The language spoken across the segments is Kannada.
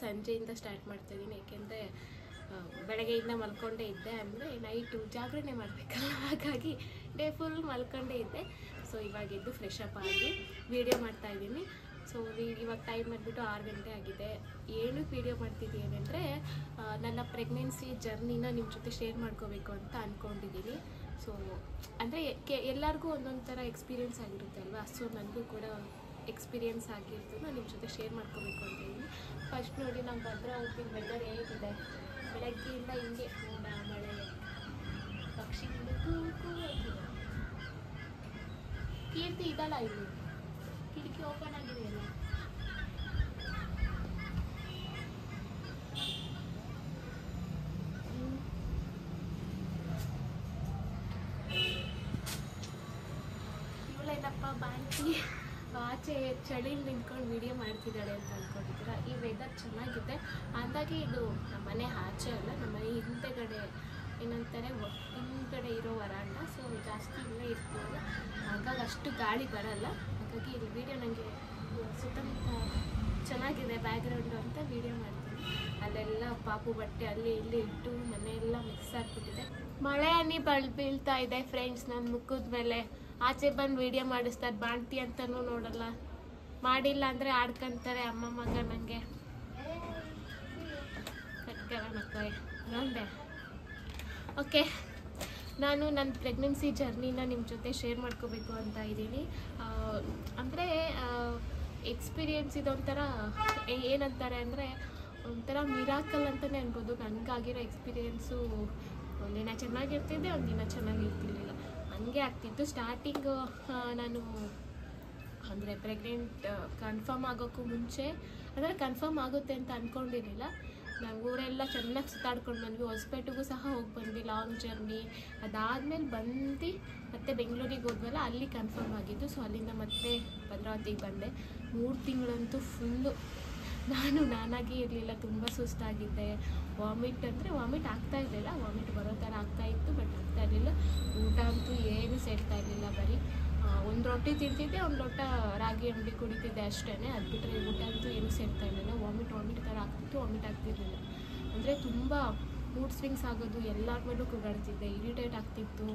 ಸಂಜೆಯಿಂದ ಸ್ಟಾರ್ಟ್ ಮಾಡ್ತಾಯಿದ್ದೀನಿ. ಏಕೆಂದರೆ ಬೆಳಗ್ಗೆಯಿಂದ ಮಲ್ಕೊಂಡೇ ಇದ್ದೆ, ಅಂದರೆ ನೈಟು ಜಾಗರಣೆ ಮಾಡಬೇಕಲ್ಲ, ಹಾಗಾಗಿ ಡೇ ಫುಲ್ ಮಲ್ಕೊಂಡೇ ಇದ್ದೆ. ಸೊ ಇವಾಗ ಎದ್ದು ಫ್ರೆಶ್ ಅಪ್ ಆಗಿ ವೀಡಿಯೋ ಮಾಡ್ತಾಯಿದ್ದೀನಿ. ಸೊ ಇವಾಗ ಟೈಮ್ ಬಂದುಬಿಟ್ಟು 6 ಗಂಟೆ ಆಗಿದೆ. ಏನಕ್ಕೆ ವೀಡಿಯೋ ಮಾಡ್ತಿದ್ದೀನಿ ಅಂದರೆ ನನ್ನ ಪ್ರೆಗ್ನೆನ್ಸಿ ಜರ್ನಿನ ನಿಮ್ಮ ಜೊತೆ ಶೇರ್ ಮಾಡ್ಕೋಬೇಕು ಅಂತ ಅಂದ್ಕೊಂಡಿದ್ದೀನಿ. ಸೊ ಅಂದರೆ ಎಲ್ಲರಿಗೂ ಒಂದೊಂದು ಥರ ಎಕ್ಸ್ಪೀರಿಯೆನ್ಸ್ ಆಗಿರುತ್ತೆ ಅಲ್ವಾ. ಸೊ ನನಗೂ ಕೂಡ ಎಕ್ಸ್ಪೀರಿಯೆನ್ಸ್ ಆಗಿರ್ತದೆ, ನಾನು ನಿಮ್ಮ ಜೊತೆ ಶೇರ್ ಮಾಡ್ಕೋಬೇಕು ಅಂತ ಇದ್ದೀನಿ. ಫಸ್ಟ್ ನೋಡಿ, ನಾವು ಭದ್ರಾ ಹೋಗ್ತೀನಿ. ವೆದರ್ ಹೇಗಿದೆ ಬೆಳಗ್ಗೆಯಿಂದ, ಹಿಂಗೆ ಮೋಡ ಮಳೆ ಪಕ್ಷಿಗಳು ಕೂಗು. ಕೀರ್ತಿ ಇದಲ್ಲ, ಇಲ್ಲಿ ಕಿಟಕಿ ಓಪನ್ ಆಗಿದೆ ಅಲ್ಲ. ಇವಳೇನಪ್ಪ ಬಾಂಕಿ ಆಚೆ ಚಳಿಲಿ ನಿಂತ್ಕೊಂಡು ವೀಡಿಯೋ ಮಾಡ್ತಿದ್ದಾಳೆ ಅಂತ ಅಂದ್ಕೊಂಡಿದ್ದೀರಾ. ಈ ವೆದರ್ ಚೆನ್ನಾಗಿದೆ, ಅಂದಾಗೆ ಇದು ನಮ್ಮ ಮನೆ ಆಚೆ ಅಲ್ಲ, ನಮ್ಮ ಮನೆ ಹಿಂದೆಗಡೆ ಏನಂತಾರೆ ಹಿಂದ್ಗಡೆ ಇರೋ ವರಾಂಡ. ಸೊ ಜಾಸ್ತಿ ಇಲ್ಲೇ ಇರ್ತೀವಲ್ಲ, ಹಾಗಾಗಿ ಅಷ್ಟು ಗಾಳಿ ಬರಲ್ಲ. ಹಾಗಾಗಿ ಇಲ್ಲಿ ವೀಡಿಯೋ ನನಗೆ ಸುತ್ತಮುತ್ತ ಚೆನ್ನಾಗಿದೆ ಬ್ಯಾಕ್ಗ್ರೌಂಡು ಅಂತ ವೀಡಿಯೋ ಮಾಡ್ತೀನಿ. ಅಲ್ಲೆಲ್ಲ ಪಾಪು ಬಟ್ಟೆ ಅಲ್ಲಿ ಇಲ್ಲಿ ಇಟ್ಟು ಮನೆಯೆಲ್ಲ ಮಿಕ್ಸ್ ಆಗಿಬಿಟ್ಟಿದೆ. ಮಳೆ ಹನಿ ಬೀಳ್ತಾ ಇದೆ ಫ್ರೆಂಡ್ಸ್ ನನ್ನ ಮುಖದ ಮೇಲೆ. ಆಚೆ ಬಂದು ವೀಡಿಯೋ ಮಾಡಿಸ್ತಾರೆ. ಬಾಣ್ತಿ ಅಂತಲೂ ನೋಡಲ್ಲ, ಮಾಡಿಲ್ಲ ಅಂದರೆ ಆಡ್ಕೊಂತಾರೆ ಅಮ್ಮ ಮಗ. ನನಗೆ ಕಟ್ಕರ ಮಕ್ಕಳೇ ನೋಡೆ. ಓಕೆ, ನಾನು ನನ್ನ ಪ್ರೆಗ್ನೆನ್ಸಿ ಜರ್ನಿನ ನಿಮ್ಮ ಜೊತೆ ಶೇರ್ ಮಾಡ್ಕೋಬೇಕು ಅಂತ ಇದ್ದೀನಿ. ಅಂದರೆ ಎಕ್ಸ್ಪೀರಿಯೆನ್ಸ್ ಇದೊಂಥರ ಏನಂತಾರೆ ಅಂದರೆ ಒಂಥರ ಮಿರಾಕಲ್ ಅಂತಲೇ ಅನ್ಬೋದು. ನನಗಾಗಿರೋ ಎಕ್ಸ್ಪೀರಿಯೆನ್ಸು ಒಂದಿನ ಚೆನ್ನಾಗಿರ್ತಿದ್ದೆ, ಒಂದಿನ ಚೆನ್ನಾಗಿರ್ತಿರ್ಲಿಲ್ಲ, ಹಂಗೆ ಆಗ್ತಿತ್ತು. ಸ್ಟಾರ್ಟಿಂಗು ನಾನು ಅಂದರೆ ಪ್ರೆಗ್ನೆಂಟ್ ಕನ್ಫರ್ಮ್ ಆಗೋಕ್ಕೂ ಮುಂಚೆ, ಅಂದರೆ ಕನ್ಫರ್ಮ್ ಆಗುತ್ತೆ ಅಂತ ಅಂದ್ಕೊಂಡಿರಲಿಲ್ಲ. ನಾವು ಊರೆಲ್ಲ ಚೆನ್ನಾಗಿ ಸುತ್ತಾಡ್ಕೊಂಡು ಬಂದ್ವಿ. ಹೊಸಪೇಟೆಗೂ ಸಹ ಹೋಗಿ ಬಂದ್ವಿ, ಲಾಂಗ್ ಜರ್ನಿ. ಅದಾದಮೇಲೆ ಬಂದು ಮತ್ತೆ ಬೆಂಗಳೂರಿಗೆ ಹೋದ್ವಲ್ಲ, ಅಲ್ಲಿ ಕನ್ಫರ್ಮ್ ಆಗಿದ್ದು. ಸೊ ಅಲ್ಲಿಂದ ಮತ್ತೆ ಭದ್ರಾವತಿಗೆ ಬಂದೆ. 3 ತಿಂಗಳಂತೂ ಫುಲ್ಲು ನಾನಾಗಿ ಇರಲಿಲ್ಲ, ತುಂಬ ಸುಸ್ತಾಗಿದ್ದೆ. ವಾಮಿಟ್ ಅಂದರೆ ವಾಮಿಟ್ ಆಗ್ತಾ ಇರಲಿಲ್ಲ, ವಾಮಿಟ್ ಬರೋ ಥರ ಆಗ್ತಾಯಿತ್ತು, ಬಟ್ ಆಗ್ತಾ ಇರಲಿಲ್ಲ. ಊಟ ಅಂತೂ ಏನು ಸೇರ್ತಾ ಇರಲಿಲ್ಲ. ಬರೀ 1 ರೊಟ್ಟಿ ತಿಂತಿದ್ದೆ, 1 ಲೋಟ ರಾಗಿ ಅಂಬಲಿ ಕುಡಿತಿದ್ದೆ ಅಷ್ಟೇ. ಅದು ಬಿಟ್ಟರೆ ಊಟ ಅಂತೂ ಏನೂ ಸೇರ್ತಾ ಇರಲಿಲ್ಲ. ವಾಮಿಟ್ ಥರ ಆಗ್ತಿತ್ತು, ವಾಮಿಟ್ ಆಗ್ತಿರಲಿಲ್ಲ. ಅಂದರೆ ತುಂಬ ಮೂಡ್ ಸ್ವಿಂಗ್ಸ್ ಆಗೋದು, ಎಲ್ಲರ ಮೇಲೂ ಕೂಗಾಡ್ತಿದ್ದೆ, ಇರಿಟೇಟ್ ಆಗ್ತಿತ್ತು.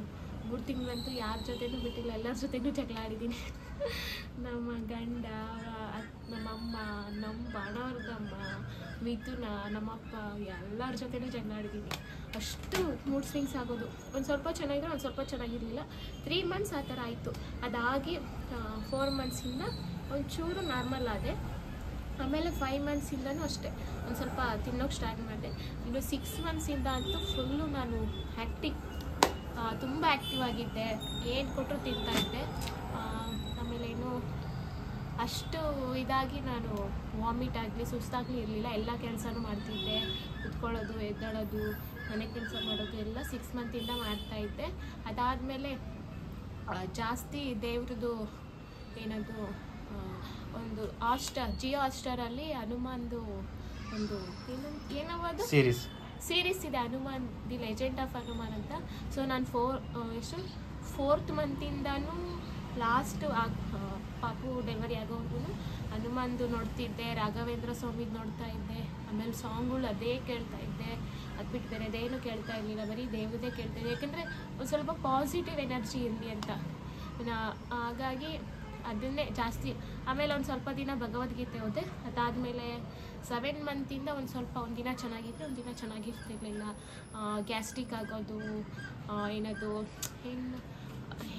3 ತಿಂಗಳಂತೂ ಯಾರ ಜೊತೆನೂ ಬಿಟ್ಟಿಲ್ಲ, ಎಲ್ಲರ ಜೊತೆನೂ ಜಗಳ ಆಡಿದ್ದೀನಿ. ನಮ್ಮ ಗಂಡ, ನಮ್ಮಮ್ಮ, ನಮ್ಮ ಬಾಣವ್ರದಮ್ಮ, ಮಿಥುನ, ನಮ್ಮಪ್ಪ, ಎಲ್ಲರ ಜೊತೆನೂ ಜಗಳ ಆಡಿದ್ದೀನಿ. ಅಷ್ಟು ಮೂಡ್ ಸ್ವಿಂಗ್ಸ್ ಆಗೋದು. ಒಂದು ಸ್ವಲ್ಪ ಚೆನ್ನಾಗಿದ್ರೆ, ಒಂದು ಸ್ವಲ್ಪ ಚೆನ್ನಾಗಿರಲಿಲ್ಲ. 3 ಮಂತ್ಸ್ ಆ ಥರ ಆಯಿತು. ಅದಾಗಿ 4 ಮಂತ್ಸಿಂದ ಒಂಚೂರು ನಾರ್ಮಲ್ ಆದೆ. ಆಮೇಲೆ 5 ಮಂತ್ಸಿಂದನೂ ಅಷ್ಟೇ ಒಂದು ಸ್ವಲ್ಪ ತಿನ್ನೋಕ್ಕೆ ಸ್ಟಾರ್ಟ್ ಮಾಡಿದೆ. ಇನ್ನು 6 ಮಂತ್ಸಿಂದ ಅಂತೂ ಫುಲ್ಲು ನಾನು ತುಂಬ ಆ್ಯಕ್ಟಿವ್ ಆಗಿದ್ದೆ. ಏನು ಕೊಟ್ಟರು ತಿಂತಾಯಿದ್ದೆ. ಆಮೇಲೇನು ಅಷ್ಟು ಇದಾಗಿ ನಾನು ವಾಮಿಟ್ ಆಗಲಿ ಸುಸ್ತಾಗಲಿ ಇರಲಿಲ್ಲ. ಎಲ್ಲ ಕೆಲಸನೂ ಮಾಡ್ತಿದ್ದೆ, ಕುತ್ಕೊಳ್ಳೋದು, ಎದ್ದೇಳೋದು, ಮನೆ ಕೆಲಸ ಮಾಡೋದು ಎಲ್ಲ 6 ಮಂತಿಂದ ಮಾಡ್ತಾಯಿದ್ದೆ. ಅದಾದಮೇಲೆ ಜಾಸ್ತಿ ದೇವ್ರದ್ದು ಏನದು ಒಂದು ಜಿಯೋ ಹಾಟ್‌ಸ್ಟಾರಲ್ಲಿ ಹನುಮಾನ್ದು ಒಂದು ಏನವದು ಸೀರೀಸ್ ಇದೆ, Hanuman the legend of Hanuman ಅಂತ. ಸೊ ನಾನು 4th ಮಂತಿಂದನೂ ಲಾಸ್ಟ್ ಪಾಪು ಡೆಲಿವರಿ ಆಗೋವರೆಗೂ ಹನುಮಾನ್ದು ನೋಡ್ತಿದ್ದೆ, ರಾಘವೇಂದ್ರ ಸ್ವಾಮಿದು ನೋಡ್ತಾ ಇದ್ದೆ. ಆಮೇಲೆ ಸಾಂಗ್ಗಳು ಅದೇ ಕೇಳ್ತಾ ಇದ್ದೆ. ಅದು ಬಿಟ್ಟು ಬೇರೆದೇನು ಕೇಳ್ತಾ ಇರಲಿಲ್ಲ, ಬರೀ ದೇವ್ರದೇ ಕೇಳ್ತಾ ಇದ್ದೆ. ಯಾಕೆಂದರೆ ಒಂದು ಸ್ವಲ್ಪ ಪಾಸಿಟಿವ್ ಎನರ್ಜಿ ಇರಲಿ ಅಂತ. ಹಾಗಾಗಿ ಅದನ್ನೇ ಜಾಸ್ತಿ. ಆಮೇಲೆ ಒಂದು ಸ್ವಲ್ಪ ದಿನ ಭಗವದ್ಗೀತೆ ಓದೆ. ಅದಾದಮೇಲೆ 7 ಮಂತಿಂದ ಒಂದು ದಿನ ಚೆನ್ನಾಗಿತ್ತು, ಒಂದು ದಿನ ಚೆನ್ನಾಗಿರ್ತಿರ್ಲಿಲ್ಲ. ಗ್ಯಾಸ್ಟ್ರಿಕ್ ಆಗೋದು,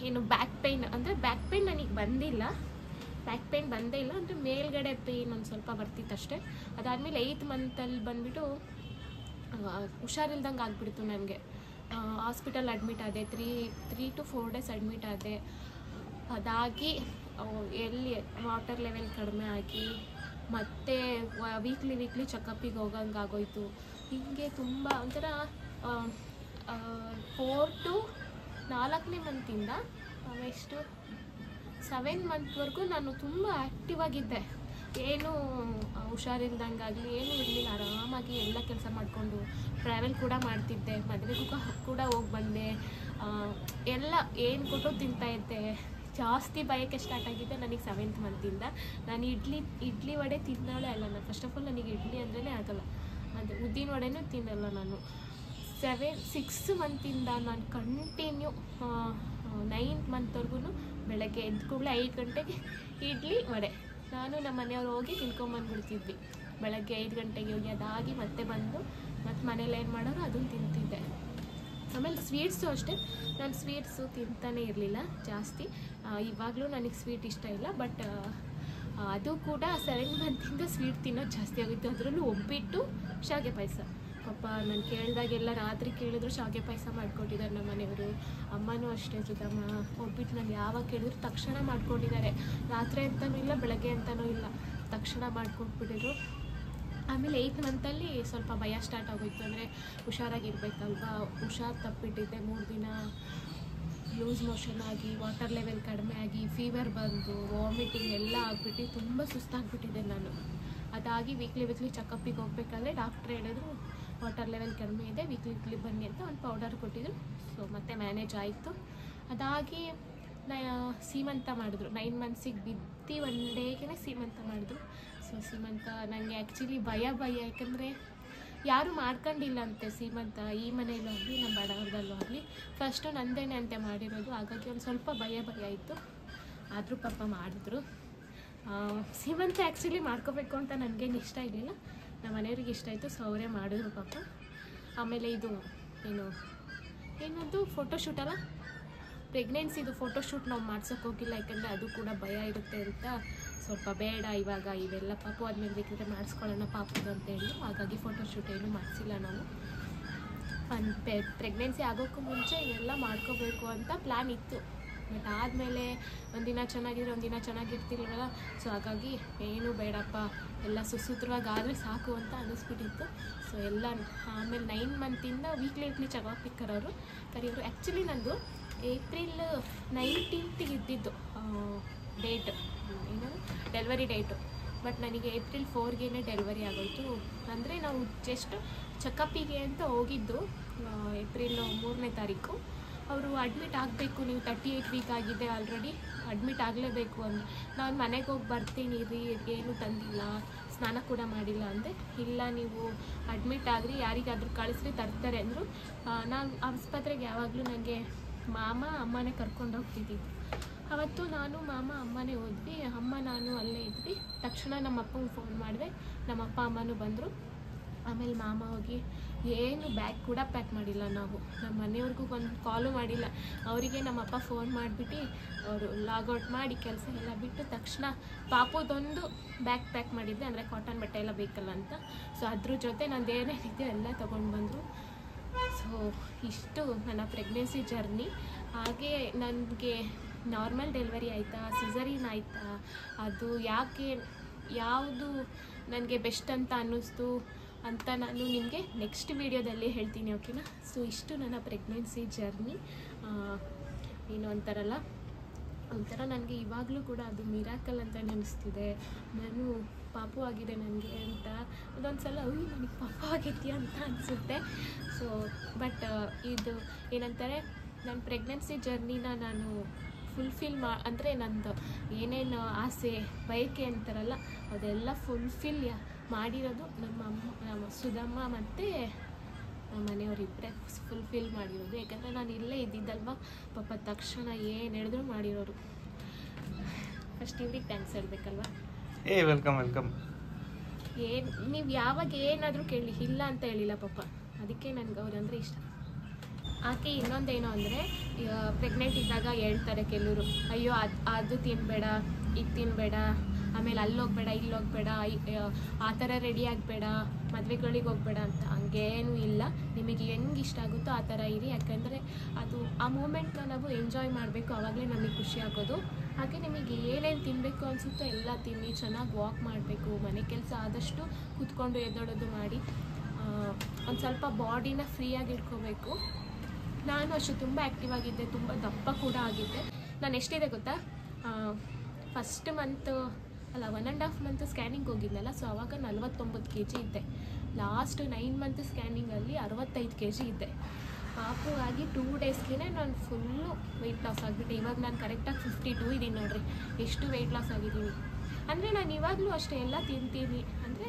ಏನು ಬ್ಯಾಕ್ ಪೇಯ್ನ್, ಅಂದರೆ ಬ್ಯಾಕ್ ಪೇಯ್ನ್ ನನಗೆ ಬಂದಿಲ್ಲ, ಬ್ಯಾಕ್ ಪೇಯ್ನ್ ಬಂದೇ ಇಲ್ಲ, ಅಂದರೆ ಮೇಲ್ಗಡೆ ಪೇಯ್ನ್ ಒಂದು ಸ್ವಲ್ಪ ಬರ್ತಿತ್ತು ಅಷ್ಟೇ. ಅದಾದಮೇಲೆ 8th ಮಂತಲ್ಲಿ ಬಂದುಬಿಟ್ಟು ಹುಷಾರಿಲ್ದಂಗೆ ಆಗಿಬಿಡ್ತು ನನಗೆ. ಹಾಸ್ಪಿಟಲ್ ಅಡ್ಮಿಟ್ ಆದೆ. 3 to 4 days ಅಡ್ಮಿಟ್ ಆದೆ. ಅದಾಗಿ ಎಲ್ಲಿ ವಾಟರ್ ಲೆವೆಲ್ ಕಡಿಮೆ ಆಗಿ ಮತ್ತು ವೀಕ್ಲಿ ಚೆಕಪ್ಪಿಗೆ ಹೋಗಂಗೆ ಆಗೋಯ್ತು. ಹೀಗೆ ತುಂಬ ಒಂಥರ 4 to 4ನೇ ಮಂತಿಂದ ಎಷ್ಟು 7 ಮಂತ್ವರೆಗೂ ನಾನು ತುಂಬ ಆ್ಯಕ್ಟಿವ್ ಆಗಿದ್ದೆ. ಏನು ಹುಷಾರಿಲ್ದಂಗಾಗಲಿ ಏನೂ ಇರಲಿಲ್ಲ, ಆರಾಮಾಗಿ ಎಲ್ಲ ಕೆಲಸ ಮಾಡಿಕೊಂಡು ಟ್ರಾವೆಲ್ ಕೂಡ ಮಾಡ್ತಿದ್ದೆ. ಮದುವೆಗೂ ಕೂಡ ಹೋಗಿ ಬಂದೆ. ಎಲ್ಲ ಏನು ಕೊಟ್ಟು ತಿಂತಾಯಿದ್ದೆ, ಜಾಸ್ತಿ ಬಯಕೆ ಸ್ಟಾರ್ಟ್ ಆಗಿದ್ದೆ ನನಗೆ 7th ಮಂತಿಂದ. ನಾನು ಇಡ್ಲಿ ವಡೆ ತಿನ್ನೋಳೆ ಅಲ್ಲ. ನಾನು ಫಸ್ಟ್ ಆಫ್ ಆಲ್ ನನಗೆ ಇಡ್ಲಿ ಅಂದ್ರೇ ಆಗಲ್ಲ, ಅದು ಉದ್ದಿನ ವಡೆನೂ ತಿನ್ನಲ್ಲ ನಾನು. 6 ಮಂತಿಂದ ನಾನು ಕಂಟಿನ್ಯೂ 9th ಮಂತ್ವರೆಗೂ ಬೆಳಗ್ಗೆ ಎದ್ದು ಕೂಡಲೇ 5 ಗಂಟೆಗೆ ಇಡ್ಲಿ ವಡೆ. ನಾನು ನಮ್ಮ ಮನೆಯವ್ರು ಹೋಗಿ ತಿನ್ಕೊಂಬಂದ್ಬಿಡ್ತಿದ್ವಿ ಬೆಳಗ್ಗೆ 5 ಗಂಟೆಗೆ ಹೋಗಿ. ಅದಾಗಿ ಮತ್ತೆ ಬಂದು ಮತ್ತು ಮನೇಲಿ ಏನು ಮಾಡೋರು ಅದನ್ನು ತಿಂತಿದ್ದೆ. ಆಮೇಲೆ ಸ್ವೀಟ್ಸು ಅಷ್ಟೇ, ನಾನು ಸ್ವೀಟ್ಸು ತಿಂತಾನೇ ಇರಲಿಲ್ಲ ಜಾಸ್ತಿ. ಇವಾಗಲೂ ನನಗೆ ಸ್ವೀಟ್ ಇಷ್ಟ ಇಲ್ಲ, ಬಟ್ ಅದು ಕೂಡ 7 ಮಂತಿಂದ ಸ್ವೀಟ್ ತಿನ್ನೋದು ಜಾಸ್ತಿ ಆಗುತ್ತೆ. ಅದರಲ್ಲೂ ಒಬ್ಬಿಟ್ಟು ಶಾವಿಗೆ ಪಾಯಸ. ಪಾಪ ನಾನು ಕೇಳಿದಾಗೆಲ್ಲ ರಾತ್ರಿ ಕೇಳಿದ್ರು ಶಾವಿಗೆ ಪಾಯಸ ಮಾಡಿಕೊಟ್ಟಿದ್ದಾರೆ ನಮ್ಮ ಮನೆಯವರು. ಅಮ್ಮನೂ ಅಷ್ಟೇ, ಸುಧಮ್ಮ ಒಬ್ಬಿಟ್ಟು ನಾನು ಯಾವಾಗ ಕೇಳಿದ್ರು ತಕ್ಷಣ ಮಾಡ್ಕೊಂಡಿದ್ದಾರೆ. ರಾತ್ರಿ ಅಂತಲೂ ಇಲ್ಲ, ಬೆಳಗ್ಗೆ ಅಂತಲೂ ಇಲ್ಲ, ತಕ್ಷಣ ಮಾಡಿಕೊಟ್ಬಿಟ್ಟಿದ್ರು. ಆಮೇಲೆ 8th ಮಂತಲ್ಲಿ ಸ್ವಲ್ಪ ಭಯ ಸ್ಟಾರ್ಟ್ ಆಗೋಯ್ತು. ಅಂದರೆ ಹುಷಾರಾಗಿರ್ಬೇಕಲ್ವಾ, ಹುಷಾರು ತಪ್ಪಿಟ್ಟಿದ್ದೆ. 3 ದಿನ ಲೂಸ್ ಮೋಷನ್ ಆಗಿ, ವಾಟರ್ ಲೆವೆಲ್ ಕಡಿಮೆ ಆಗಿ, ಫೀವರ್ ಬಂದು, ವಾಮಿಟಿಂಗ್ ಎಲ್ಲ ಆಗಿಬಿಟ್ಟು ತುಂಬ ಸುಸ್ತಾಗ್ಬಿಟ್ಟಿದ್ದೆ ನಾನು. ಅದಾಗಿ ವೀಕ್ಲಿ ಚೆಕಪ್ಪಿಗೆ ಹೋಗ್ಬೇಕಾದ್ರೆ ಡಾಕ್ಟ್ರ್ ಹೇಳಿದ್ರು ವಾಟರ್ ಲೆವೆಲ್ ಕಡಿಮೆ ಇದೆ, ವೀಕ್ಲಿ ಬನ್ನಿ ಅಂತ ಒಂದು ಪೌಡರ್ ಕೊಟ್ಟಿದ್ರು. ಸೊ ಮತ್ತೆ ಮ್ಯಾನೇಜ್ ಆಯಿತು. ಅದಾಗಿ ಸೀಮಂತ ಮಾಡಿದ್ರು. 9 ಮಂತ್ಸಿಗೆ ಬಿದ್ದು 1 ಡೇಗೆ ಸೀಮಂತ ಮಾಡಿದ್ರು. ಸೊ ಸೀಮಂತ ನನಗೆ ಆ್ಯಕ್ಚುಲಿ ಭಯ, ಯಾಕಂದರೆ ಯಾರೂ ಮಾಡ್ಕೊಂಡಿಲ್ಲ ಅಂತೆ ಸೀಮಂತ, ಈ ಮನೆಯಲ್ಲೂ ಆಗಲಿ ನಮ್ಮ ಬಡವರದಲ್ಲೂ ಆಗಲಿ. ಫಸ್ಟು ನಂದೇನೆ ಅಂತೆ ಮಾಡಿರೋದು, ಹಾಗಾಗಿ ಒಂದು ಸ್ವಲ್ಪ ಭಯ ಆಯಿತು. ಆದರೂ ಪಾಪ ಮಾಡಿದ್ರು. ಸೀಮಂತ ಆ್ಯಕ್ಚುಲಿ ಮಾಡ್ಕೋಬೇಕು ಅಂತ ನನಗೇನು ಇಷ್ಟ ಇರಲಿಲ್ಲ, ನಮ್ಮ ಮನೆಯವ್ರಿಗೆ ಇಷ್ಟ ಆಯಿತು, ಸೊ ಅವರೇ ಮಾಡಿದ್ರು ಪಾಪ. ಆಮೇಲೆ ಇದು ಏನದು ಫೋಟೋಶೂಟ್ ಅಲ್ಲ, ಪ್ರೆಗ್ನೆನ್ಸಿದು ಫೋಟೋಶೂಟ್ ನಾವು ಮಾಡ್ಸೋಕ್ಕೆ ಹೋಗಿಲ್ಲ, ಯಾಕಂದರೆ ಅದು ಕೂಡ ಭಯ ಇರುತ್ತೆ ಅಂತ ಸ್ವಲ್ಪ ಬೇಡ ಇವಾಗ ಇವೆಲ್ಲ, ಪಾಪು ಆದಮೇಲೆ ಬೇಕಿದ್ರೆ ಮಾಡಿಸ್ಕೊಳ್ಳೋಣ ಪಾಪುದು ಅಂತೇಳಿ. ಹಾಗಾಗಿ ಫೋಟೋಶೂಟ್ ಏನು ಮಾಡಿಸಿಲ್ಲ ನಾವು. ಪ್ರೆಗ್ನೆನ್ಸಿ ಆಗೋಕ್ಕೂ ಮುಂಚೆ ಇವೆಲ್ಲ ಮಾಡ್ಕೋಬೇಕು ಅಂತ ಪ್ಲ್ಯಾನ್ ಇತ್ತು. ಬಟ್ ಆದಮೇಲೆ ಒಂದಿನ ಚೆನ್ನಾಗಿದ್ರೆ ಒಂದಿನ ಚೆನ್ನಾಗಿರ್ತಿಲ್ವಲ್ಲ, ಸೊ ಹಾಗಾಗಿ ಏನೂ ಬೇಡಪ್ಪ, ಎಲ್ಲ ಸುಸೂತ್ರವಾಗಿ ಆದರೆ ಸಾಕು ಅಂತ ಅನ್ನಿಸ್ಬಿಟ್ಟಿತ್ತು. ಸೊ ಎಲ್ಲ ಆಮೇಲೆ 9 ಮಂತಿಂದ ವೀಕ್ಲಿ ಚೆಕಪ್ಪಿಗೆ ಕರೋರು. ಆ್ಯಕ್ಚುಲಿ ನಂದು ಏಪ್ರಿಲ್ 19th ಇದ್ದಿದ್ದು ಡೇಟ್, ಏನದು ಡೆಲಿವರಿ ಡೇಟು. ಬಟ್ ನನಗೆ ಏಪ್ರಿಲ್ 4ಗೆ ಡೆಲಿವರಿ ಆಗೋಯಿತು. ಅಂದರೆ ನಾವು ಜಸ್ಟ್ ಚೆಕಪ್ಪಿಗೆ ಅಂತ ಹೋಗಿದ್ದು ಏಪ್ರಿಲ್ 3ನೇ ತಾರೀಕು. ಅವರು ಅಡ್ಮಿಟ್ ಆಗಬೇಕು, ನೀವು 38 ವೀಕ್ ಆಗಿದೆ ಆಲ್ರೆಡಿ, ಅಡ್ಮಿಟ್ ಆಗಲೇಬೇಕು ಅಂದು. ನಾನು ಮನೆಗೆ ಹೋಗಿ ಬರ್ತೀನಿ ರೀ, ಏನೂ ತಂದಿಲ್ಲ, ಸ್ನಾನ ಕೂಡ ಮಾಡಿಲ್ಲ ಅಂದೆ. ಇಲ್ಲ ನೀವು ಅಡ್ಮಿಟ್ ಆಗಿರಿ, ಯಾರಿಗಾದ್ರೂ ಕಳಿಸ್ರಿ ತರ್ತಾರೆ ಅಂದರು. ನಾನು ಆಸ್ಪತ್ರೆಗೆ ಯಾವಾಗಲೂ ನನಗೆ ಮಾಮ ಅಮ್ಮನೇ ಕರ್ಕೊಂಡು ಹೋಗ್ತಿದ್ದಿದ್ದು. ಅವತ್ತು ನಾನು ಮಾಮ ಅಮ್ಮನೇ ಹೋದ್ವಿ. ಅಮ್ಮ ನಾನು ಅಲ್ಲೇ ಇದ್ವಿ. ತಕ್ಷಣ ನಮ್ಮ ಅಪ್ಪಂಗೆ ಫೋನ್ ಮಾಡಿದೆ, ನಮ್ಮ ಅಪ್ಪ ಅಮ್ಮನೂ ಬಂದರು. ಆಮೇಲೆ ಮಾಮ ಹೋಗಿ ಏನು ಬ್ಯಾಗ್ ಕೂಡ ಪ್ಯಾಕ್ ಮಾಡಿಲ್ಲ ನಾವು, ನಮ್ಮ ಮನೆಯವ್ರಿಗೂ ಒಂದು ಕಾಲು ಮಾಡಿಲ್ಲ. ಅವರಿಗೆ ನಮ್ಮಪ್ಪ ಫೋನ್ ಮಾಡಿಬಿಟ್ಟು ಅವರು ಲಾಗೌಟ್ ಮಾಡಿ ಕೆಲಸ ಎಲ್ಲ ಬಿಟ್ಟು ತಕ್ಷಣ ಪಾಪುದೊಂದು ಬ್ಯಾಗ್ ಪ್ಯಾಕ್ ಮಾಡಿದ್ದೆ, ಅಂದರೆ ಕಾಟನ್ ಬಟ್ಟೆ ಎಲ್ಲ ಬೇಕಲ್ಲ ಅಂತ. ಸೊ ಅದ್ರ ಜೊತೆ ನಂದು ಏನೇನಿದೆ ಎಲ್ಲ ತೊಗೊಂಡು ಬಂದರು. ಸೊ ಇಷ್ಟು ನನ್ನ ಪ್ರೆಗ್ನೆನ್ಸಿ ಜರ್ನಿ. ಹಾಗೆ ನನಗೆ ನಾರ್ಮಲ್ ಡೆಲಿವರಿ ಆಯಿತಾ, ಸಿಸರಿನ್ ಆಯಿತಾ, ಅದು ಯಾವುದು ನನಗೆ ಬೆಸ್ಟ್ ಅಂತ ಅನ್ನಿಸ್ತು ಅಂತ ನಾನು ನಿಮಗೆ ನೆಕ್ಸ್ಟ್ ವೀಡಿಯೋದಲ್ಲಿ ಹೇಳ್ತೀನಿ, ಓಕೆನಾ. ಸೊ ಇಷ್ಟು ನನ್ನ ಪ್ರೆಗ್ನೆನ್ಸಿ ಜರ್ನಿ. ಏನು ಒಂಥರ ನನಗೆ ಇವಾಗಲೂ ಕೂಡ ಅದು ಮಿರಾಕಲ್ ಅಂತ ಅನ್ನಿಸ್ತಿದೆ. ನಾನು ಪಾಪು ಆಗಿದೆ ನನಗೆ ಅಂತ ಅದೊಂದು ಸಲ ನನಗೆ ಪಾಪು ಆಗಿದೆಯಾ ಅಂತ ಅನಿಸುತ್ತೆ. ಸೊ ಬಟ್ ಇದು ಏನಂತಾರೆ, ನನ್ನ ಪ್ರೆಗ್ನೆನ್ಸಿ ಜರ್ನಿನ ನಾನು ಫುಲ್ಫಿಲ್ ಅಂದರೆ ನಂದು ಏನೇನು ಆಸೆ ಬಯಕೆ ಅಂತಾರಲ್ಲ ಅದೆಲ್ಲ ಫುಲ್ಫಿಲ್ ಮಾಡಿರೋದು ನಮ್ಮ ಸುಧಮ್ಮ ಮತ್ತು ನಮ್ಮ ಮನೆಯವರಿಬ್ಬರೇ ಫುಲ್ಫಿಲ್ ಮಾಡಿರೋದು. ಯಾಕಂದರೆ ನಾನು ಇಲ್ಲೇ ಇದ್ದಿದ್ದಲ್ವ, ಪಾಪ ತಕ್ಷಣ ಏನು ಹೇಳಿದ್ರು ಮಾಡಿರೋರು. ಫಸ್ಟ್ ಇವ್ರಿಗೆ ಥ್ಯಾಂಕ್ಸ್ ಹೇಳ್ಬೇಕಲ್ವ. ವೆಲ್ಕಮ್. ನೀವು ಯಾವಾಗ ಏನಾದರೂ ಕೇಳಿ ಇಲ್ಲ ಅಂತ ಹೇಳಿಲ್ಲ ಪಾಪ, ಅದಕ್ಕೆ ನನಗೆ ಅವ್ರಂದರೆ ಇಷ್ಟ. ಆಕೆ ಇನ್ನೊಂದೇನು ಅಂದರೆ, ಪ್ರೆಗ್ನೆಂಟ್ ಇದ್ದಾಗ ಹೇಳ್ತಾರೆ ಕೆಲವರು, ಅಯ್ಯೋ ಅದು ತಿನ್ನಬೇಡ, ಇದು ತಿನ್ನಬೇಡ, ಆಮೇಲೆ ಅಲ್ಲಿ ಹೋಗ್ಬೇಡ, ಇಲ್ಲಿ ಹೋಗ್ಬೇಡ, ಆ ಥರ ರೆಡಿ ಆಗಬೇಡ, ಮದುವೆಗಳಿಗೆ ಹೋಗ್ಬೇಡ ಅಂತ. ಹಂಗೇನೂ ಇಲ್ಲ, ನಿಮಗೆ ಹೆಂಗೆ ಇಷ್ಟ ಆಗುತ್ತೋ ಆ ಥರ ಇರಿ. ಯಾಕಂದರೆ ಅದು ಆ ಮೂಮೆಂಟ್ನ ನಾವು ಎಂಜಾಯ್ ಮಾಡಬೇಕು, ಆವಾಗಲೇ ನಮಗೆ ಖುಷಿ ಆಗೋದು. ಹಾಗೆ ನಿಮಗೆ ಏನೇನು ತಿನ್ನಬೇಕು ಅನಿಸುತ್ತೋ ಎಲ್ಲ ತಿನ್ನಿ, ಚೆನ್ನಾಗಿ ವಾಕ್ ಮಾಡಬೇಕು, ಮನೆ ಕೆಲಸ ಆದಷ್ಟು ಕೂತ್ಕೊಂಡು ಎದ್ದೋಡೋದು ಮಾಡಿ, ಒಂದು ಸ್ವಲ್ಪ ಬಾಡಿನ ಫ್ರೀಯಾಗಿ ಇಟ್ಕೋಬೇಕು. ನಾನು ಅಷ್ಟು ತುಂಬ ಆ್ಯಕ್ಟಿವ್ ಆಗಿದ್ದೆ, ತುಂಬ ದಪ್ಪ ಕೂಡ ಆಗಿದ್ದೆ. ನಾನು ಎಷ್ಟಿದೆ ಗೊತ್ತಾ, ಫಸ್ಟ್ ಮಂತು ಅಲ್ಲ 1.5 ಮಂತ್ ಸ್ಕ್ಯಾನಿಂಗ್ ಹೋಗಿದ್ನಲ್ಲ, ಸೊ ಆವಾಗ 49 kg ಇದ್ದೆ. ಲಾಸ್ಟ್ 9 ಮಂತ್ ಸ್ಕ್ಯಾನಿಂಗಲ್ಲಿ 65 kg ಇದ್ದೆ. ಪಾಪು ಆಗಿ 2 ಡೇಸ್ಗೆ ನಾನು ಫುಲ್ಲು ವೆಯ್ಟ್ ಲಾಸ್ ಆಗಿಬಿಟ್ಟೆ. ಇವಾಗ ನಾನು ಕರೆಕ್ಟಾಗಿ 52 ಇದ್ದೀನಿ ನೋಡಿರಿ, ಎಷ್ಟು ವೆಯ್ಟ್ ಲಾಸ್ ಆಗಿದ್ದೀನಿ. ಅಂದರೆ ನಾನು ಇವಾಗಲೂ ಅಷ್ಟೇ ಎಲ್ಲ ತಿಂತೀನಿ, ಅಂದರೆ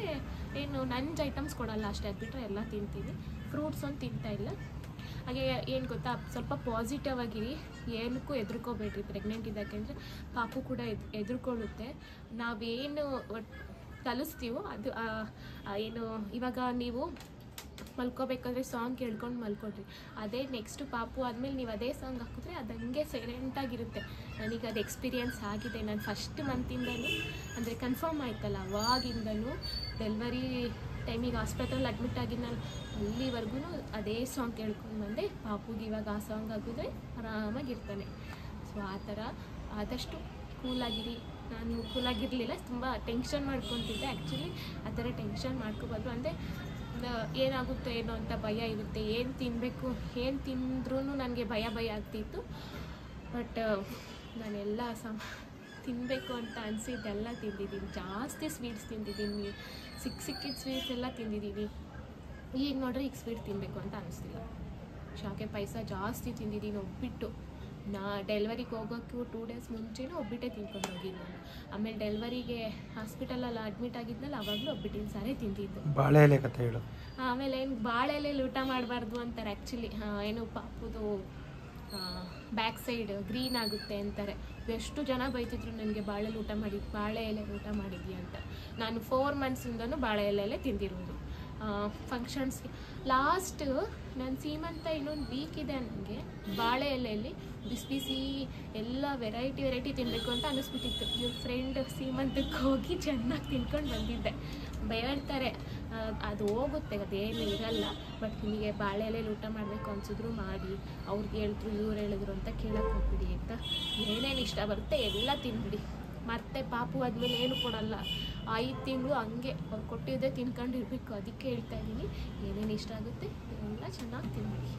ಏನು ನಂಜ್ ಐಟಮ್ಸ್ ಕೊಡಲ್ಲ ಅಷ್ಟೇ, ಅದು ಬಿಟ್ಟರೆ ಎಲ್ಲ ತಿಂತೀನಿ. ಫ್ರೂಟ್ಸ್ ಒಂದು ತಿಂತಾಯಿಲ್ಲ. ಹಾಗೆ ಏನು ಗೊತ್ತಾ, ಸ್ವಲ್ಪ ಪಾಸಿಟಿವ್ ಆಗಿರಿ, ಏನಕ್ಕೂ ಹೆದರ್ಕೋಬೇಡ್ರಿ ಪ್ರೆಗ್ನೆಂಟ್ ಇದ್ದಕ್ಕೆ. ಅಂದರೆ ಪಾಪು ಕೂಡ ಹೆದರ್ಕೊಳ್ಳುತ್ತೆ. ನಾವೇನು ಕಲಿಸ್ತೀವೋ ಅದು ಏನು ಇವಾಗ ನೀವು ಮಲ್ಕೋಬೇಕಾದ್ರೆ ಸಾಂಗ್ ಕೇಳ್ಕೊಂಡು ಮಲ್ಕೊಡ್ರಿ. ಅದೇ ನೆಕ್ಸ್ಟು ಪಾಪು ಆದಮೇಲೆ ನೀವು ಅದೇ ಸಾಂಗ್ ಹಾಕಿದ್ರೆ ಅದು ಹಂಗೆ ಸೈಲೆಂಟಾಗಿರುತ್ತೆ. ನನಗೆ ಅದು ಎಕ್ಸ್ಪೀರಿಯನ್ಸ್ ಆಗಿದೆ. ನಾನು ಫಸ್ಟ್ ಮಂತಿಂದಲೂ ಅಂದರೆ ಕನ್ಫರ್ಮ್ ಆಯ್ತಲ್ಲ ಅವಾಗಿಂದಲೂ ಡೆಲಿವರಿ ಟೈಮಿಗೆ ಹಾಸ್ಪಿಟಲ್ ಅಡ್ಮಿಟ್ ಆಗಿದ್ನಲ್ಲ ಅಲ್ಲಿವರೆಗೂ ಅದೇ ಸಾಂಗ್ ಕೇಳ್ಕೊಂಡು ಬಂದೆ. ಪಾಪುಗೆ ಇವಾಗ ಆ ಸಾಂಗ್ ಹಾಕಿದ್ರೆ ಆರಾಮಾಗಿರ್ತಾನೆ. ಸೊ ಆ ಥರ ಆದಷ್ಟು ಕೂಲಾಗಿರಿ. ನಾನು ಕೂಲಾಗಿರಲಿಲ್ಲ, ತುಂಬ ಟೆನ್ಷನ್ ಮಾಡ್ಕೊತಿದ್ದೆ. ಆ್ಯಕ್ಚುಲಿ ಆ ಥರ ಟೆನ್ಷನ್ ಮಾಡ್ಕೋಬಾರ್ದು. ಅಂದರೆ ಏನಾಗುತ್ತೋ ಏನೋ ಅಂತ ಭಯ ಇರುತ್ತೆ. ಏನು ತಿನ್ನಬೇಕು, ಏನು ತಿಂದ್ರೂ ನನಗೆ ಭಯ ಆಗ್ತಿತ್ತು. ಬಟ್ ನಾನೆಲ್ಲ ತಿನ್ನಬೇಕು ಅಂತ ಅನಿಸಿದ್ದೆಲ್ಲ ತಿಂದಿದ್ದೀನಿ. ಜಾಸ್ತಿ ಸ್ವೀಟ್ಸ್ ತಿಂದಿದ್ದೀನಿ, ಸಿಕ್ಕಿದ ಸ್ವೀಟ್ಸ್ ಎಲ್ಲ ತಿಂದಿದ್ದೀನಿ. ಈಗ ನೋಡ್ರಿ ಈಗ ಸ್ವೀಟ್ ತಿನ್ನಬೇಕು ಅಂತ ಅನಿಸ್ತಿಲ್ಲ. ಶಾವಿಗೆ ಪಾಯಸ ಜಾಸ್ತಿ ತಿಂದಿದ್ದೀನಿ. ಒಬ್ಬಿಟ್ಟು ನಾ ಡೆಲಿವರಿಗೆ ಹೋಗೋಕ್ಕೂ 2 ಡೇಸ್ ಮುಂಚೆನೂ ಒಬ್ಬಿಟ್ಟೆ ತಿನ್ಕೊಂಡು ಹೋಗಿದ್ದು ನಾನು. ಆಮೇಲೆ ಡೆಲಿವರಿಗೆ ಹಾಸ್ಪಿಟಲಲ್ಲಿ ಅಡ್ಮಿಟ್ ಆಗಿದ್ನಲ್ಲ ಅವಾಗಲೂ ಒಬ್ಬಿಟ್ಟಿನ ಸಾರೇ ತಿಂದಿದ್ದು. ಬಾಳೆ ಎಲೆ ಕತೆ ಹೇಳು. ಆಮೇಲೆ ಏನು ಬಾಳೆ ಎಲೆಯಲ್ಲಿ ಊಟ ಮಾಡಬಾರ್ದು ಅಂತಾರೆ. ಆ್ಯಕ್ಚುಲಿ ಏನು ಪಾಪುದು ಬ್ಯಾಕ್ ಸೈಡ್ ಗ್ರೀನ್ ಆಗುತ್ತೆ ಅಂತಾರೆ. ಎಷ್ಟು ಜನ ಬೈತಿದ್ರು ನನಗೆ ಬಾಳೆ ಎಲೆ ಊಟ ಮಾಡಿದ್ಯಾ ಅಂತ. ನಾನು 4 ಮಂತ್ಸಿಂದನೂ ಬಾಳೆ ಎಲೆಯಲ್ಲೇ ತಿಂದಿರೋದು. ಫಂಕ್ಷನ್ಸ್ಗೆ ಲಾಸ್ಟ್ ನನ್ನ ಸೀಮಂತ ಇನ್ನೊಂದು ವೀಕ್ ಇದೆ, ನನಗೆ ಬಾಳೆ ಎಲೆಯಲ್ಲಿ ಬಿಸಿ ಎಲ್ಲ ವೆರೈಟಿ ತಿನ್ನಬೇಕು ಅಂತ ಅನ್ನಿಸ್ಬಿಟ್ಟಿತ್ತು. ಇವ್ರ ಫ್ರೆಂಡ್ ಸೀಮಂತಕ್ಕೆ ಹೋಗಿ ಚೆನ್ನಾಗಿ ತಿನ್ಕೊಂಡು ಬಂದಿದ್ದೆ. ಬೇಡ್ತಾರೆ ಅದು ಹೋಗುತ್ತೆ, ಅದೇನು ಇರಲ್ಲ. ಬಟ್ ನಿಮಗೆ ಬಾಳೆ ಎಲೆಯಲ್ಲಿ ಊಟ ಮಾಡಬೇಕು ಅನ್ಸಿದ್ರು ಮಾಡಿ, ಅವ್ರಿಗೆ ಹೇಳಿದ್ರು ಇವ್ರು ಹೇಳಿದ್ರು ಅಂತ ಕೇಳಕ್ಕೆ ಹೋಗ್ಬಿಡಿ ಅಂತ. ಏನೇನು ಇಷ್ಟ ಬರುತ್ತೆ ಎಲ್ಲ ತಿನ್ಬಿಡಿ. ಮತ್ತೆ ಪಾಪು ಆದಮೇಲೆ ಏನು ಕೊಡಲ್ಲ, 5 ತಿಂಗಳು ಹಂಗೆ ಅವ್ರು ಕೊಟ್ಟಿದ್ದೇ ತಿನ್ಕೊಂಡಿರ್ಬೇಕು. ಅದಕ್ಕೆ ಹೇಳ್ತಾ ಇದ್ದೀನಿ, ಏನೇನು ಇಷ್ಟ ಆಗುತ್ತೆ ಎಲ್ಲ ಚೆನ್ನಾಗಿ ತಿನ್ಬಿಡಿ.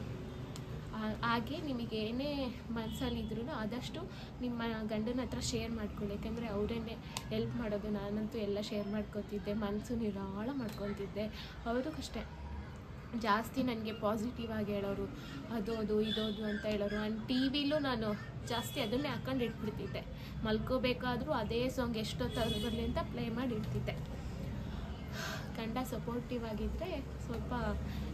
ಹಾಗೆ ನಿಮಗೆ ಏನೇ ಮನಸ್ಸಲ್ಲಿದ್ರೂ ಆದಷ್ಟು ನಿಮ್ಮ ಗಂಡನ ಹತ್ರ ಶೇರ್ ಮಾಡ್ಕೊಳ್ಳಿ. ಯಾಕೆಂದರೆ ಅವರೇನೆ ಹೆಲ್ಪ್ ಮಾಡೋದು. ನಾನಂತೂ ಎಲ್ಲ ಶೇರ್ ಮಾಡ್ಕೊತಿದ್ದೆ, ಮನಸ್ಸು ನಿರಾಳ ಮಾಡ್ಕೊತಿದ್ದೆ. ಅವರು ಅಷ್ಟೇ ಜಾಸ್ತಿ ನನಗೆ ಪಾಸಿಟಿವ್ ಆಗಿ ಹೇಳೋರು, ಅದೋದು ಇದೋದು ಅಂತ ಹೇಳೋರು. ಆ್ಯಂಡ್ ಟಿ ವಿಲೂ ನಾನು ಜಾಸ್ತಿ ಅದನ್ನೇ ಹಾಕೊಂಡು ಇಟ್ಬಿಡ್ತಿದ್ದೆ. ಮಲ್ಕೋಬೇಕಾದ್ರೂ ಅದೇ ಸಾಂಗ್ ಎಷ್ಟೊತ್ತಾದ್ರೂ ಬರಲಿ ಅಂತ ಪ್ಲೇ ಮಾಡಿ ಇಡ್ತಿದ್ದೆ. ಗಂಡ ಸಪೋರ್ಟಿವ್ ಆಗಿದ್ದರೆ ಸ್ವಲ್ಪ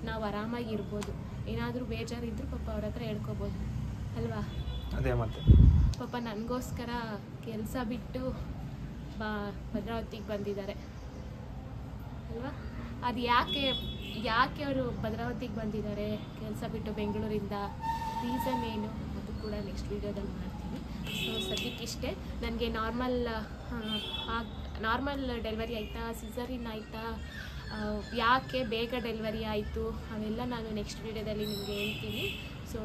ನಾವು ಆರಾಮಾಗಿರ್ಬೋದು. ಏನಾದರೂ ಬೇಜಾರಿದ್ರೂ ಪಾಪ ಅವ್ರ ಹತ್ರ ಹೇಳ್ಕೊಬೋದು ಅಲ್ವಾ? ಅದೇ ಮತ್ತೆ ಪಾಪ ನನಗೋಸ್ಕರ ಕೆಲಸ ಬಿಟ್ಟು ಭದ್ರಾವತಿಗೆ ಬಂದಿದ್ದಾರೆ ಅಲ್ವಾ? ಅದು ಯಾಕೆ ಅವರು ಭದ್ರಾವತಿಗೆ ಬಂದಿದ್ದಾರೆ ಕೆಲಸ ಬಿಟ್ಟು ಬೆಂಗಳೂರಿಂದ, ರೀಸನ್ ಏನು ಅದು ಕೂಡ ನೆಕ್ಸ್ಟ್ ವೀಡಿಯೋದಲ್ಲಿ ಮಾಡ್ತೀನಿ. ಸೊ ಸದ್ಯಕ್ಕಿಷ್ಟೇ. ನನಗೆ ನಾರ್ಮಲ್ ಡೆಲಿವರಿ ಆಯಿತಾ, ಸಿಸರಿನ್ ಆಯಿತಾ, ಯಾಕೆ ಬೇಗ ಡೆಲಿವರಿ ಆಯಿತು ಅವೆಲ್ಲ ನಾನು ನೆಕ್ಸ್ಟ್ ವೀಡಿಯೋದಲ್ಲಿ ನಿಮಗೆ ಹೇಳ್ತೀನಿ. ಸೊ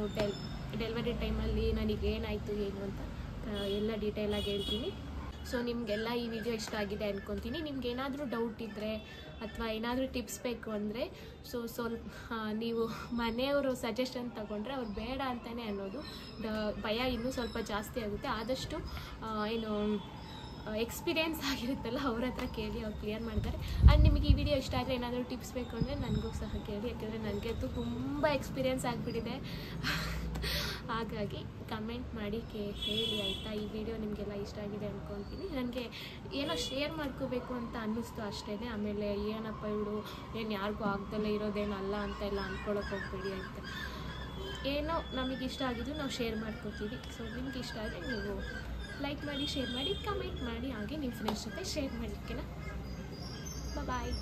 ಡೆಲಿವರಿ ಟೈಮಲ್ಲಿ ನನಗೇನಾಯಿತು ಏನು ಅಂತ ಎಲ್ಲ ಡೀಟೇಲಾಗಿ ಹೇಳ್ತೀನಿ. ಸೊ ನಿಮಗೆಲ್ಲ ಈ ವಿಡಿಯೋ ಇಷ್ಟ ಆಗಿದೆ ಅಂದ್ಕೊತೀನಿ. ನಿಮ್ಗೇನಾದರೂ ಡೌಟ್ ಇದ್ದರೆ ಅಥವಾ ಏನಾದರೂ ಟಿಪ್ಸ್ ಬೇಕು ಅಂದರೆ ಸ್ವಲ್ಪ ನೀವು ಮನೆಯವರು ಸಜೆಷನ್ ತಗೊಂಡ್ರೆ ಅವ್ರು ಬೇಡ ಅಂತಲೇ ಅನ್ನೋದು, ಭಯ ಇನ್ನೂ ಸ್ವಲ್ಪ ಜಾಸ್ತಿ ಆಗುತ್ತೆ. ಆದಷ್ಟು ಏನು ಎಕ್ಸ್ಪೀರಿಯೆನ್ಸ್ ಆಗಿರುತ್ತಲ್ಲ ಅವ್ರ ಹತ್ರ ಕೇಳಿ, ಅವ್ರು ಕ್ಲಿಯರ್ ಮಾಡ್ತಾರೆ. ಆ್ಯಂಡ್ ನಿಮಗೆ ಈ ವಿಡಿಯೋ ಇಷ್ಟ ಆದರೆ ಏನಾದರೂ ಟಿಪ್ಸ್ ಬೇಕು ಅಂದರೆ ನನಗೂ ಸಹ ಕೇಳಿ. ಯಾಕೆಂದರೆ ನನಗಂತೂ ತುಂಬ ಎಕ್ಸ್ಪೀರಿಯೆನ್ಸ್ ಆಗಿಬಿಟ್ಟಿದೆ. ಹಾಗಾಗಿ ಕಮೆಂಟ್ ಮಾಡಿ ಹೇಳಿ ಆಯಿತಾ? ಈ ವಿಡಿಯೋ ನಿಮಗೆಲ್ಲ ಇಷ್ಟ ಆಗಿದೆ ಅಂದ್ಕೊತೀನಿ. ನನಗೆ ಏನೋ ಶೇರ್ ಮಾಡ್ಕೋಬೇಕು ಅಂತ ಅನ್ನಿಸ್ತು ಅಷ್ಟೇ. ಆಮೇಲೆ ಏನಪ್ಪ ಇವಳು ಏನು ಯಾರಿಗೂ ಆಗ್ದಲ್ಲೇ ಇರೋದೇನಲ್ಲ ಅಂತೆಲ್ಲ ಅಂದ್ಕೊಳಕ್ಕೆ ಹೋಗ್ಬೇಡಿ ಅಂತ. ಏನೋ ನಮಗೆ ಇಷ್ಟ ಆಗಿದ್ದು ನಾವು ಶೇರ್ ಮಾಡ್ಕೋತೀವಿ. ಸೊ ನಿಮ್ಗೆ ಇಷ್ಟ ಆದರೆ ನೀವು ಲೈಕ್ ಮಾಡಿ, ಶೇರ್ ಮಾಡಿ, ಕಮೆಂಟ್ ಮಾಡಿ, ಹಾಗೆ ನಿಮ್ಮ ಫ್ರೆಂಡ್ಸ್ ಜೊತೆ ಶೇರ್ ಮಾಡಿ. ಓಕೆನಾ? ಬಾಯ್.